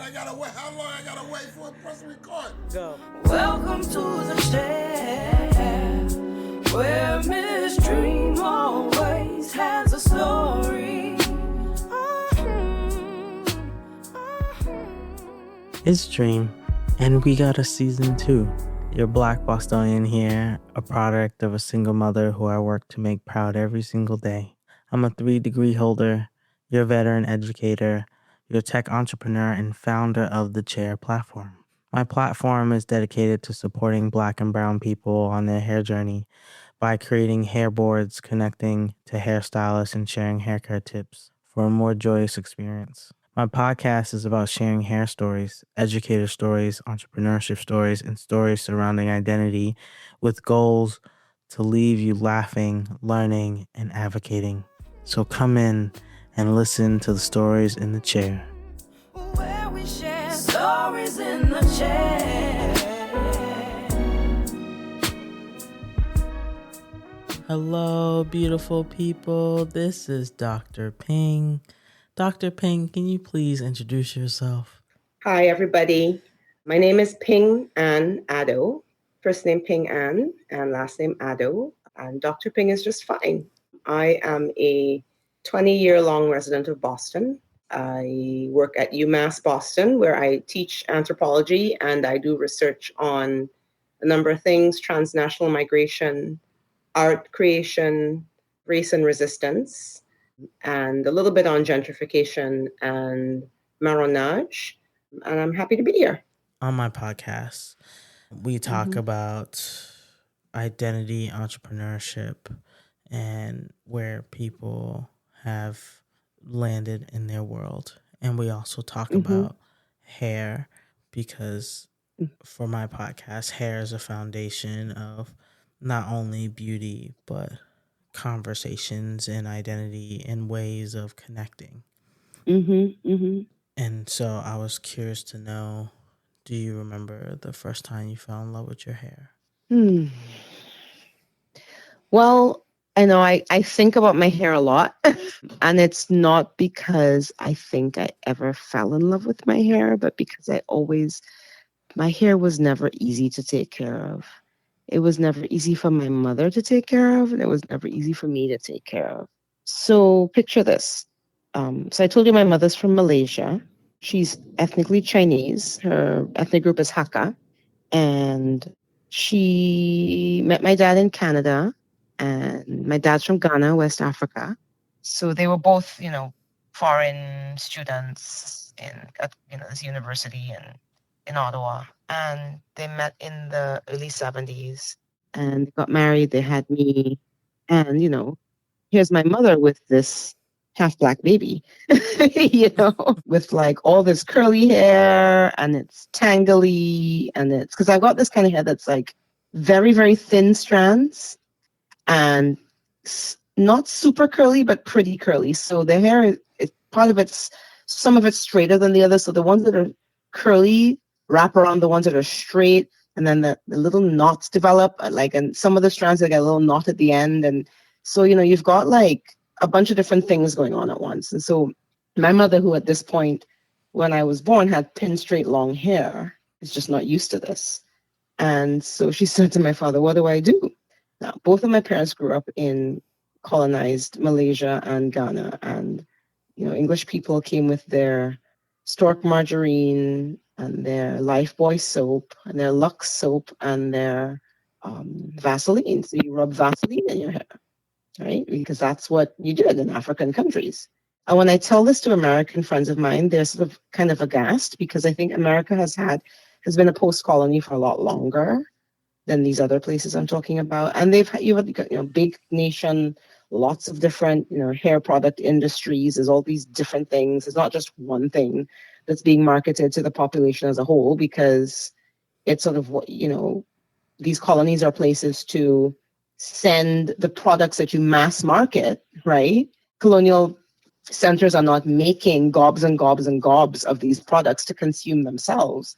I gotta wait? How long I gotta wait for a press record? Go. Welcome to the shed, where Miss Dream always has a story. It's Dream, and we got a season 2. Your Black Bostonian here, a product of a single mother who I work to make proud every single day. I'm a 3-degree holder, your veteran educator, your tech entrepreneur, and founder of the Chair platform. My platform is dedicated to supporting Black and Brown people on their hair journey by creating hair boards, connecting to hairstylists, and sharing haircare tips for a more joyous experience. My podcast is about sharing hair stories, educator stories, entrepreneurship stories, and stories surrounding identity with goals to leave you laughing, learning, and advocating. So come in and listen to the stories in the chair. Where we share stories in the chair. Hello, beautiful people. This is Dr. Ping. Dr. Ping, can you please introduce yourself? Hi, everybody. My name is Ping Ann Addo. First name Ping Ann and last name Addo. And Dr. Ping is just fine. I am a 20-year-long resident of Boston. I work at UMass Boston, where I teach anthropology and I do research on a number of things: transnational migration, art creation, race and resistance, and a little bit on gentrification and marronage. And I'm happy to be here. On my podcast, we talk about identity, entrepreneurship, and where people have landed in their world. And we also talk about hair, because for my podcast, hair is a foundation of not only beauty, but conversations and identity and ways of connecting. And so I was curious to know, do you remember the first time you fell in love with your hair? Well, I know I think about my hair a lot, and it's not because I think I ever fell in love with my hair, but because my hair was never easy to take care of. It was never easy for my mother to take care of, and it was never easy for me to take care of. So picture this. So I told you my mother's from Malaysia. She's ethnically Chinese. Her ethnic group is Hakka. And she met my dad in Canada, and my dad's from Ghana, West Africa. So they were both, foreign students at this university in Ottawa. And they met in the early 70s and they got married. They had me. And, here's my mother with this half black baby, with like all this curly hair, and it's tangly, and it's because I've got this kind of hair that's like very, very thin strands and not super curly, but pretty curly. So the hair, some of it's straighter than the other. So the ones that are curly wrap around the ones that are straight, and then the little knots develop, and some of the strands that get a little knot at the end. And so, you've got like a bunch of different things going on at once. And so my mother, who at this point, when I was born, had pin straight long hair, is just not used to this. And so she said to my father, what do I do? Now, both of my parents grew up in colonized Malaysia and Ghana. And, English people came with their stork margarine and their Lifebuoy soap and their Lux soap and their Vaseline. So you rub Vaseline in your hair, right? Because that's what you did in African countries. And when I tell this to American friends of mine, they're sort of kind of aghast, because I think America has been a post-colony for a lot longer than these other places I'm talking about. And you've got, big nation, lots of different, hair product industries. There's all these different things. It's not just one thing that's being marketed to the population as a whole, because it's sort of what, these colonies are places to send the products that you mass market, right? Colonial centers are not making gobs and gobs and gobs of these products to consume themselves.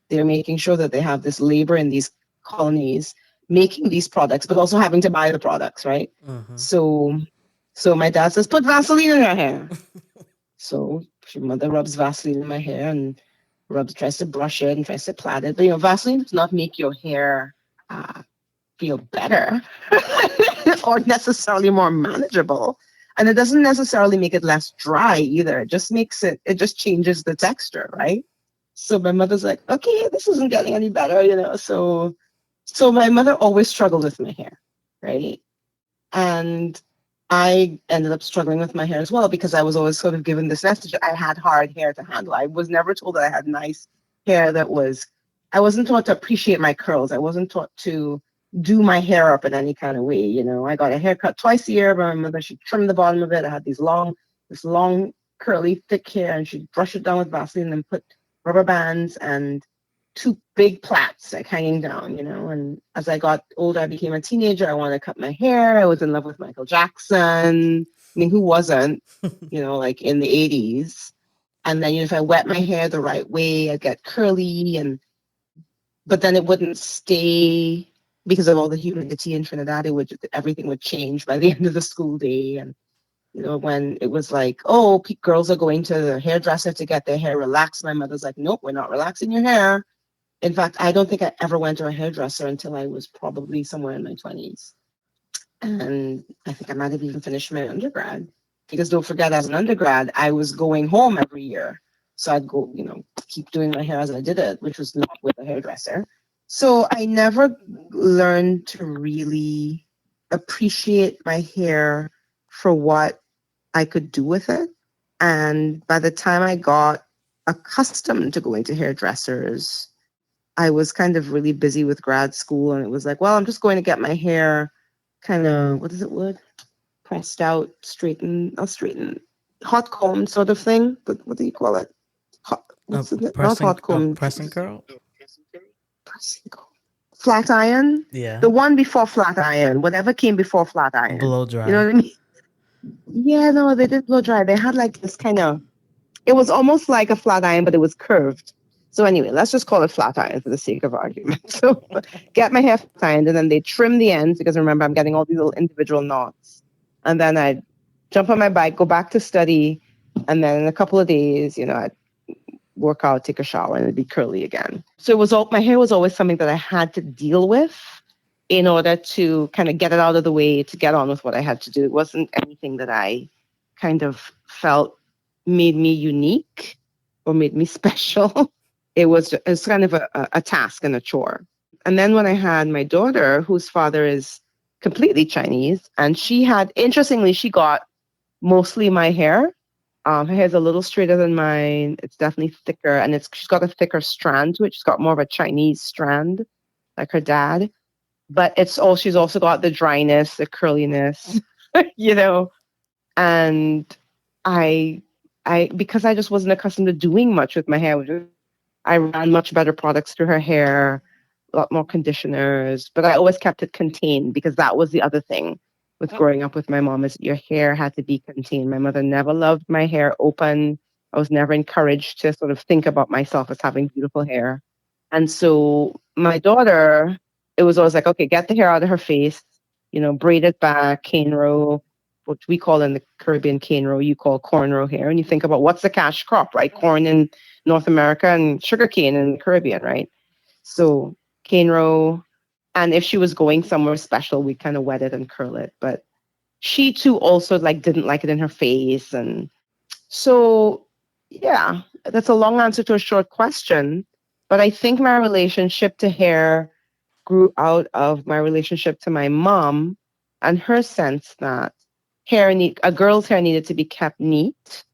They're making sure that they have this labor in these colonies making these products, but also having to buy the products, right? So my dad says, put Vaseline in your hair. So my mother rubs Vaseline in my hair, and tries to brush it and tries to plait it. But, Vaseline does not make your hair feel better or necessarily more manageable. And it doesn't necessarily make it less dry either. It just changes the texture, right? So my mother's like, okay, this isn't getting any better, So my mother always struggled with my hair, right? And I ended up struggling with my hair as well because I was always sort of given this message that I had hard hair to handle. I was never told that I had nice hair I wasn't taught to appreciate my curls. I wasn't taught to do my hair up in any kind of way. I got a haircut twice a year by my mother. She'd trim the bottom of it. I had this long, curly, thick hair, and she'd brush it down with Vaseline and put rubber bands and 2 big plaits like hanging down, And as I got older, I became a teenager. I wanted to cut my hair. I was in love with Michael Jackson. I mean, who wasn't, like in the 80s. And then, if I wet my hair the right way, I'd get curly, but then it wouldn't stay because of all the humidity in Trinidad. Everything would change by the end of the school day. And, when it was like, oh, girls are going to the hairdresser to get their hair relaxed, my mother's like, nope, we're not relaxing your hair. In fact, I don't think I ever went to a hairdresser until I was probably somewhere in my 20s. And I think I might have even finished my undergrad. Because don't forget, as an undergrad, I was going home every year. So I'd go, keep doing my hair as I did it, which was not with a hairdresser. So I never learned to really appreciate my hair for what I could do with it. And by the time I got accustomed to going to hairdressers, I was kind of really busy with grad school, and it was like, well, I'm just going to get my hair kind of, what is it, pressed out, straightened, hot comb sort of thing. But what do you call it? Not hot comb. Pressing curl? Pressing curl. Flat iron? Yeah. The one before flat iron, whatever came before flat iron. Blow dry. You know what I mean? Yeah, no, they did blow dry. They had like this kind of, it was almost like a flat iron, but it was curved. So anyway, let's just call it flat iron for the sake of argument. So get my hair flat ironed, and then they trim the ends, because remember, I'm getting all these little individual knots. And then I'd jump on my bike, go back to study, and then in a couple of days, I'd work out, take a shower, and it'd be curly again. So my hair was always something that I had to deal with in order to kind of get it out of the way, to get on with what I had to do. It wasn't anything that I kind of felt made me unique or made me special. It was kind of a task and a chore. And then when I had my daughter, whose father is completely Chinese, and interestingly, she got mostly my hair. Her hair's a little straighter than mine. It's definitely thicker, and she's got a thicker strand to it. She's got more of a Chinese strand, like her dad. But she's also got the dryness, the curliness, And I because I just wasn't accustomed to doing much with my hair. I ran much better products through her hair, a lot more conditioners, but I always kept it contained, because that was the other thing with growing up with my mom, is your hair had to be contained. My mother never loved my hair open. I was never encouraged to sort of think about myself as having beautiful hair. And so my daughter, it was always like, okay, get the hair out of her face, braid it back, Canerow, what we call in the Caribbean Canerow, you call cornrow hair. And you think about what's the cash crop, right? Corn in North America and sugarcane in the Caribbean, right? So Canerow. And if she was going somewhere special, we kind of wet it and curl it. But she too also didn't like it in her face. And so, yeah, that's a long answer to a short question. But I think my relationship to hair grew out of my relationship to my mom and her sense that a girl's hair needed to be kept neat.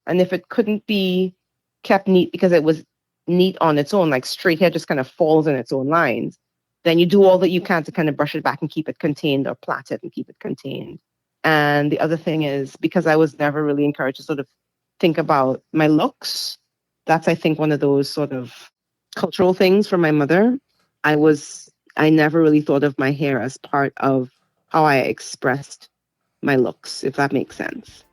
And if it couldn't be kept neat because it was neat on its own, like straight hair just kind of falls in its own lines, then you do all that you can to kind of brush it back and keep it contained, or plait it and keep it contained. And the other thing is, because I was never really encouraged to sort of think about my looks, that's, I think, one of those sort of cultural things from my mother. I never really thought of my hair as part of how I expressed my looks, if that makes sense.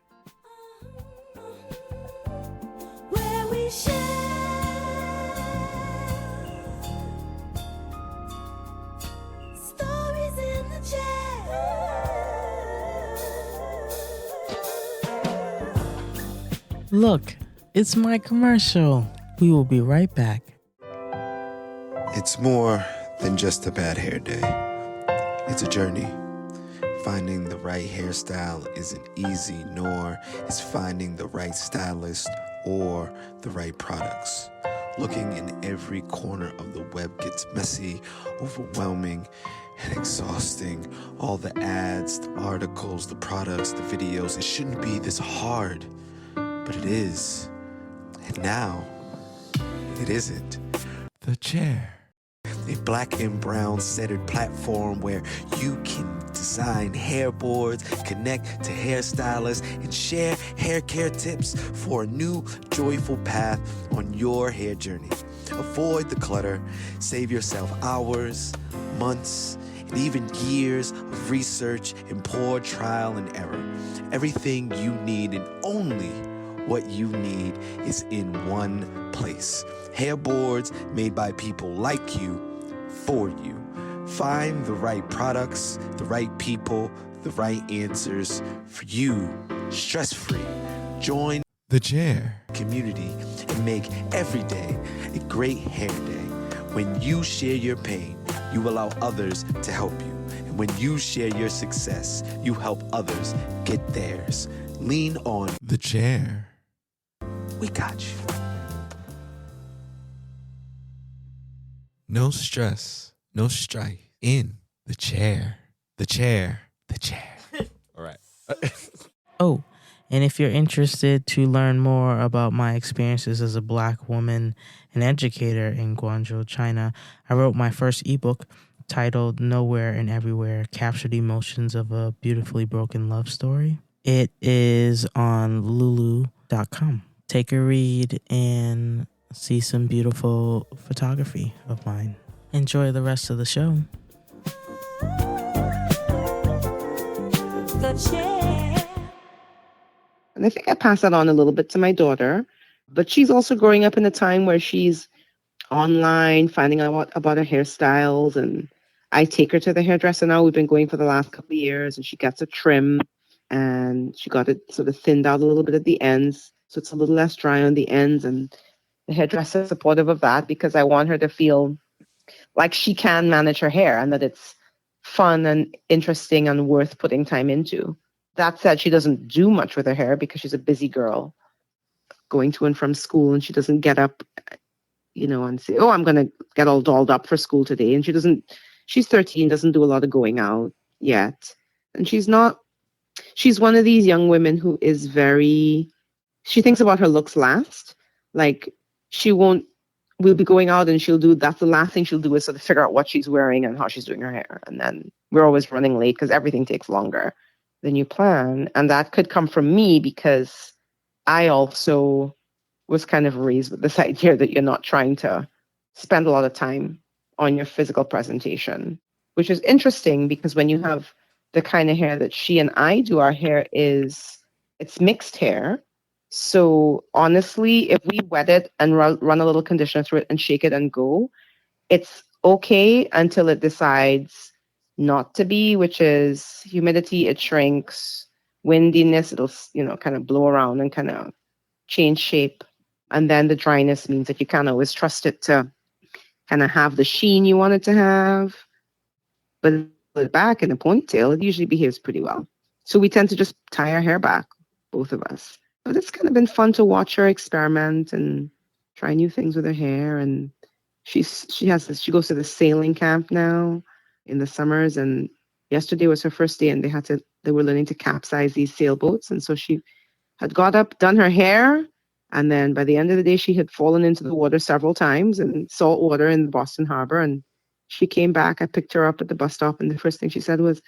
Where we share stories in the chair. Look, it's my commercial. We will be right back. It's more than just a bad hair day. It's a journey. Finding the right hairstyle isn't easy, nor is finding the right stylist or the right products. Looking in every corner of the web gets messy, overwhelming, and exhausting. All the ads, the articles, the products, the videos, it shouldn't be this hard, but it is. And now, it isn't. The Chair. A black and brown centered platform where you can design hair boards, connect to hairstylists, and share hair care tips for a new, joyful path on your hair journey. Avoid the clutter, save yourself hours, months, and even years of research and poor trial and error. Everything you need and only what you need is in one place. Hair boards made by people like you, for you. Find the right products, the right people, the right answers for you, stress-free. Join the Chair community and make every day a great hair day. When you share your pain, you allow others to help you. And when you share your success, you help others get theirs. Lean on the Chair. We got you. No stress, no strife. In the chair. The chair. The chair. All right. Oh, and if you're interested to learn more about my experiences as a Black woman and educator in Guangzhou, China, I wrote my first ebook titled Nowhere and Everywhere, Capture the Emotions of a Beautifully Broken Love Story. It is on lulu.com. Take a read and see some beautiful photography of mine. Enjoy the rest of the show. And I think I pass that on a little bit to my daughter, but she's also growing up in a time where she's online, finding out about her hairstyles, and I take her to the hairdresser now. We've been going for the last couple of years, and she gets a trim, and she got it sort of thinned out a little bit at the ends, so it's a little less dry on the ends, and the hairdresser is supportive of that because I want her to feel like she can manage her hair and that it's fun and interesting and worth putting time into. That said, she doesn't do much with her hair because she's a busy girl going to and from school, and she doesn't get up, and say, oh, I'm going to get all dolled up for school today. And she's 13, doesn't do a lot of going out yet. And she's one of these young women who is she thinks about her looks last. Like, we'll be going out and that's the last thing she'll do is sort of figure out what she's wearing and how she's doing her hair. And then we're always running late because everything takes longer than you plan. And that could come from me because I also was kind of raised with this idea that you're not trying to spend a lot of time on your physical presentation, which is interesting because when you have the kind of hair that she and I do, our hair it's mixed hair. So honestly, if we wet it and run a little conditioner through it and shake it and go, it's okay until it decides not to be, which is humidity, it shrinks, windiness, it'll, kind of blow around and kind of change shape. And then the dryness means that you can't always trust it to kind of have the sheen you want it to have. But back in a ponytail, it usually behaves pretty well. So we tend to just tie our hair back, both of us. But it's kind of been fun to watch her experiment and try new things with her hair. And she goes to the sailing camp now in the summers. And yesterday was her first day, and they were learning to capsize these sailboats. And so she had got up, done her hair, and then by the end of the day, she had fallen into the water several times in salt water in Boston Harbor. And she came back. I picked her up at the bus stop, and the first thing she said was,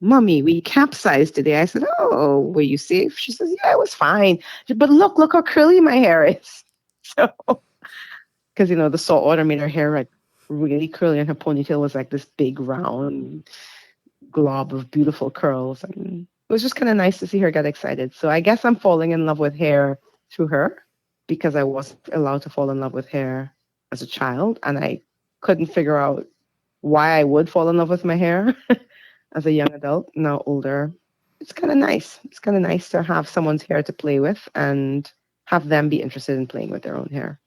"Mommy, we capsized today." I said, "Oh, were you safe?" She says, "Yeah, it was fine. But look how curly my hair is." So, because, the salt water made her hair like really curly, and her ponytail was like this big round glob of beautiful curls. And it was just kind of nice to see her get excited. So I guess I'm falling in love with hair through her because I wasn't allowed to fall in love with hair as a child. And I couldn't figure out why I would fall in love with my hair. As a young adult, now older, it's kind of nice. It's kind of nice to have someone's hair to play with and have them be interested in playing with their own hair.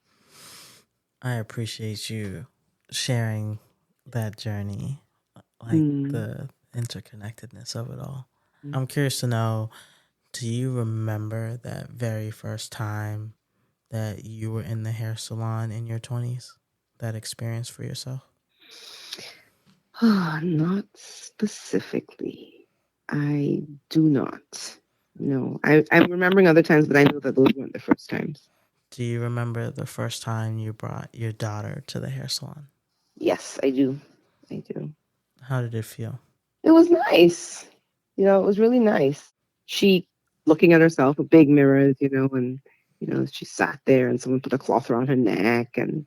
I appreciate you sharing that journey, like the interconnectedness of it all. I'm curious to know, do you remember that very first time that you were in the hair salon in your 20s? That experience for yourself? Not specifically. I do not. No, I'm remembering other times, but I know that those weren't the first times. Do you remember the first time you brought your daughter to the hair salon? Yes, I do. I do. How did it feel? It was nice. It was really nice. She looking at herself, a big mirrors, and she sat there and someone put a cloth around her neck, and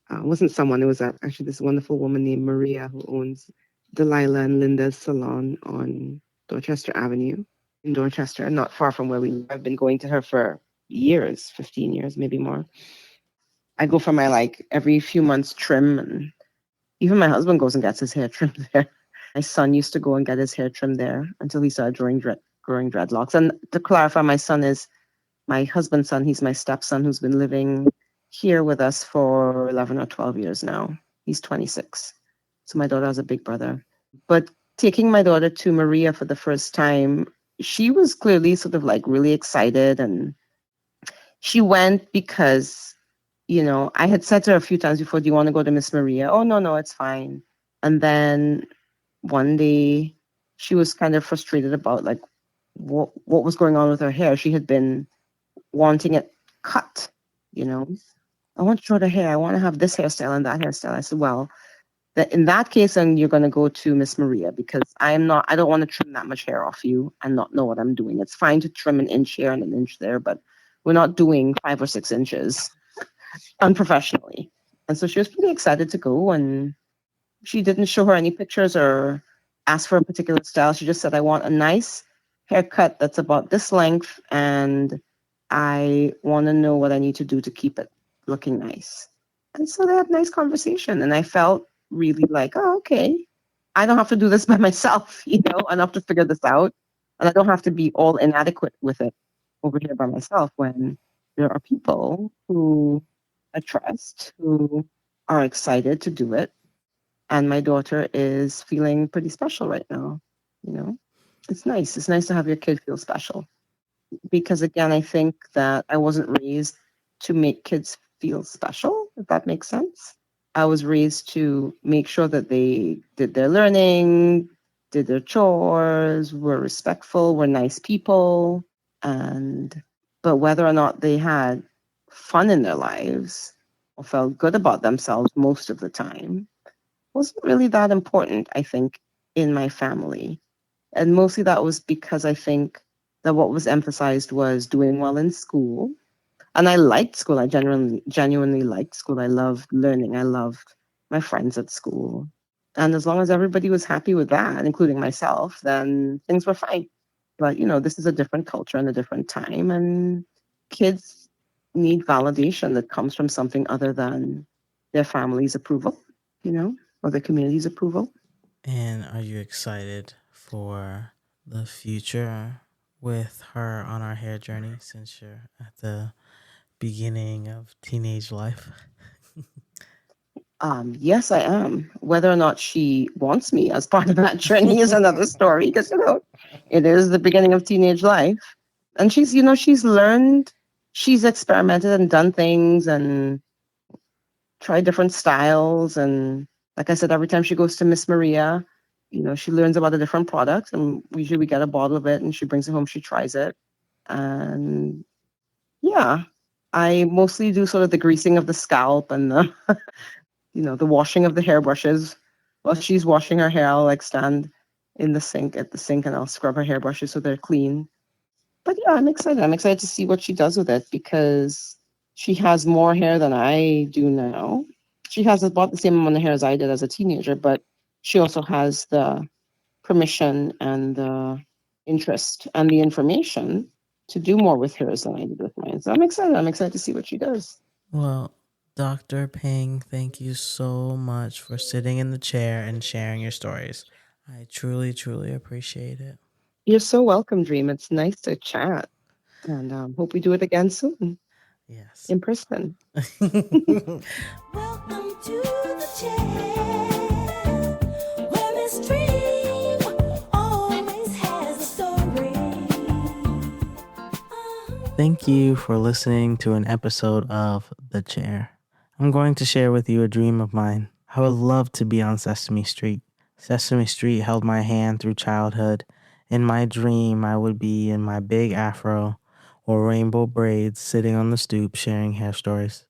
it wasn't someone. It was actually this wonderful woman named Maria who owns Delilah and Linda's salon on Dorchester Avenue in Dorchester, not far from where we live. I've been going to her for years, 15 years, maybe more. I go for my every few months trim, and even my husband goes and gets his hair trimmed there. My son used to go and get his hair trimmed there until he started growing dreadlocks. And to clarify, my son is my husband's son. He's my stepson who's been living here with us for 11 or 12 years now. He's 26. So my daughter has a big brother. But taking my daughter to Maria for the first time, she was clearly sort of really excited. And she went because, I had said to her a few times before, do you want to go to Miss Maria? Oh, no, it's fine. And then one day she was kind of frustrated about what was going on with her hair. She had been wanting it cut, I want shorter hair. I want to have this hairstyle and that hairstyle. I said, well, in that case, then you're going to go to Miss Maria, because I don't want to trim that much hair off you and not know what I'm doing. It's fine to trim an inch here and an inch there, but we're not doing 5 or 6 inches unprofessionally. And so she was pretty excited to go, and she didn't show her any pictures or ask for a particular style. She just said, I want a nice haircut that's about this length, and I want to know what I need to do to keep it looking nice. And so they had a nice conversation, and I felt really oh, okay, I don't have to do this by myself, I don't have to figure this out, and I don't have to be all inadequate with it over here by myself, when there are people who I trust, who are excited to do it. And my daughter is feeling pretty special right now. It's nice. It's nice to have your kid feel special. Because again, I think that I wasn't raised to make kids feel special, if that makes sense. I was raised to make sure that they did their learning, did their chores, were respectful, were nice people. But whether or not they had fun in their lives or felt good about themselves most of the time wasn't really that important, I think, in my family. And mostly that was because I think that what was emphasized was doing well in school. And I liked school. I genuinely liked school. I loved learning. I loved my friends at school. And as long as everybody was happy with that, including myself, then things were fine. But, this is a different culture and a different time. And kids need validation that comes from something other than their family's approval, or the community's approval. And are you excited for the future with her on our hair journey, since you're at the beginning of teenage life? Yes, I am. Whether or not she wants me as part of that journey is another story, because it is the beginning of teenage life. And she's learned, she's experimented and done things and tried different styles. And like I said, every time she goes to Miss Maria, she learns about a different product, and usually we get a bottle of it and she brings it home, she tries it. And yeah, I mostly do sort of the greasing of the scalp and the the washing of the hairbrushes. While she's washing her hair, I'll stand in the sink at the sink and I'll scrub her hairbrushes so they're clean. But yeah, I'm excited. I'm excited to see what she does with it, because she has more hair than I do now. She has about the same amount of hair as I did as a teenager, but she also has the permission and the interest and the information to do more with hers than I did with mine. So I'm excited. I'm excited to see what she does. Well, Dr. Ping, thank you so much for sitting in the chair and sharing your stories. I truly, truly appreciate it. You're so welcome, Dream. It's nice to chat, and hope we do it again soon. Yes. In person. Welcome chair, where Miss Dream always has a story. Thank you for listening to an episode of The Chair. I'm going to share with you a dream of mine. I would love to be on Sesame Street. Sesame Street held my hand through childhood. In my dream, I would be in my big afro or rainbow braids sitting on the stoop sharing hair stories.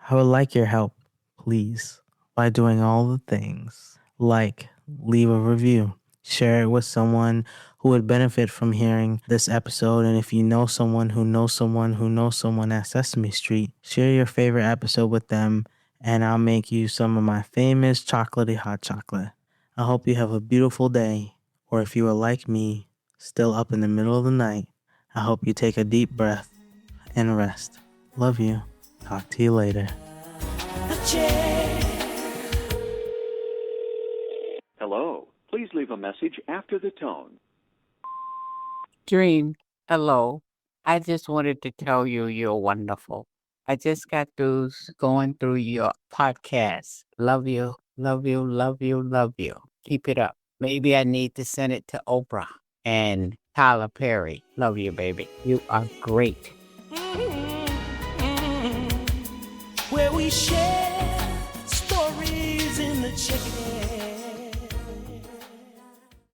I would like your help, please, by doing all the things like leave a review, share it with someone who would benefit from hearing this episode. And if you know someone who knows someone who knows someone at Sesame Street, share your favorite episode with them and I'll make you some of my famous chocolatey hot chocolate. I hope you have a beautiful day, or if you are like me, still up in the middle of the night, I hope you take a deep breath and rest. Love you. Talk to you later. The chair. Hello. Please leave a message after the tone. Dream, hello. I just wanted to tell you you're wonderful. I just got through going through your podcast. Love you, love you, love you, love you. Keep it up. Maybe I need to send it to Oprah and Tyler Perry. Love you, baby. You are great. Where we share stories in the chair.